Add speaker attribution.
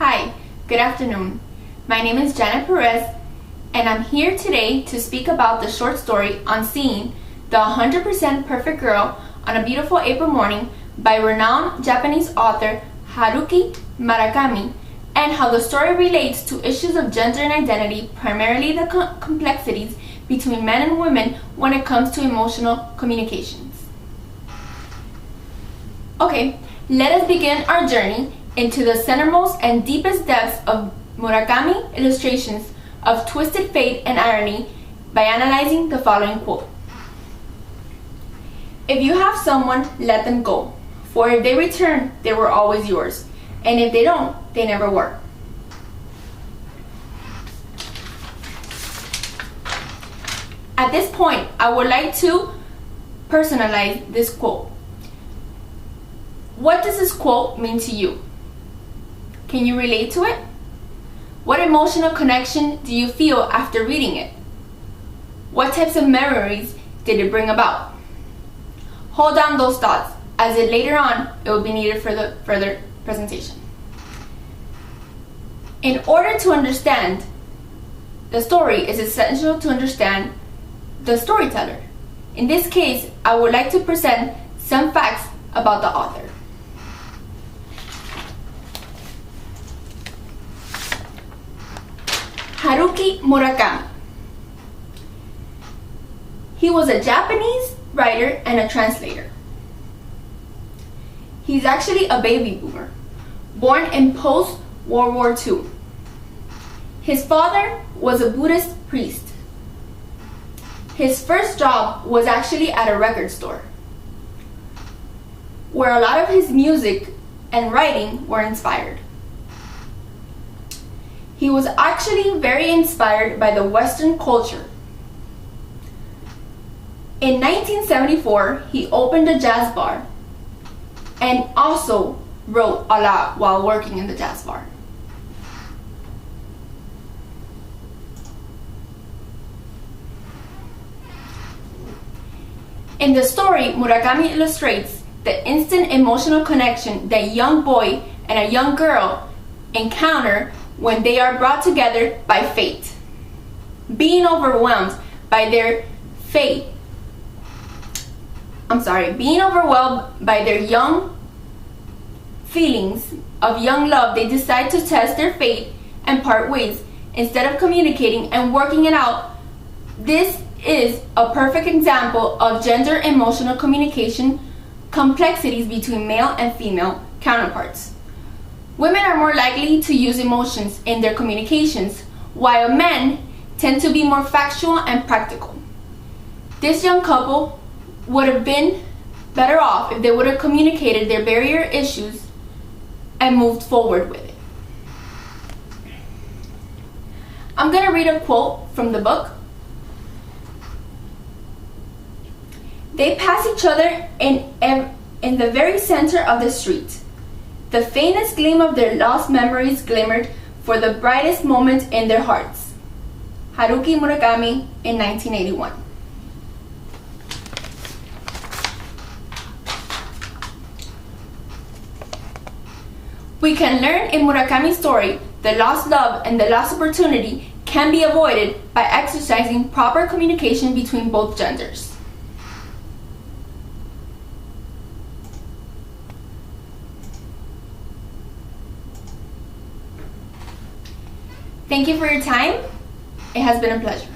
Speaker 1: Hi, good afternoon. My name is Janet Perez, and I'm here today to speak about the short story Unseen, the 100% Perfect Girl on a Beautiful April Morning by renowned Japanese author Haruki Murakami, and how the story relates to issues of gender and identity, primarily the complexities between men and women when it comes to emotional communications. Okay, let us begin our journey into the centermost and deepest depths of Murakami illustrations of twisted fate and irony by analyzing the following quote. If you have someone, let them go, for if they return, they were always yours, and if they don't, they never were. At this point, I would like to personalize this quote. What does this quote mean to you? Can you relate to it? What emotional connection do you feel after reading it? What types of memories did it bring about? Hold on those thoughts, as later on it will be needed for the further presentation. In order to understand the story, it's essential to understand the storyteller. In this case, I would like to present some facts about the author. Haruki Murakami. He was a Japanese writer and a translator. He's actually a baby boomer, born in post-World War II. His father was a Buddhist priest. His first job was actually at a record store, where a lot of his music and writing were inspired. He was actually very inspired by the Western culture. In 1974, he opened a jazz bar and also wrote a lot while working in the jazz bar. In the story, Murakami illustrates the instant emotional connection that a young boy and a young girl encounter when they are brought together by fate. Being overwhelmed by their young feelings of young love, they decide to test their fate and part ways instead of communicating and working it out. This is a perfect example of gender emotional communication complexities between male and female counterparts. Women are more likely to use emotions in their communications, while men tend to be more factual and practical. This young couple would have been better off if they would have communicated their barrier issues and moved forward with it. I'm going to read a quote from the book. They pass each other in the very center of the street. The faintest gleam of their lost memories glimmered for the brightest moment in their hearts. Haruki Murakami in 1981. We can learn in Murakami's story the lost love and the lost opportunity can be avoided by exercising proper communication between both genders. Thank you for your time. It has been a pleasure.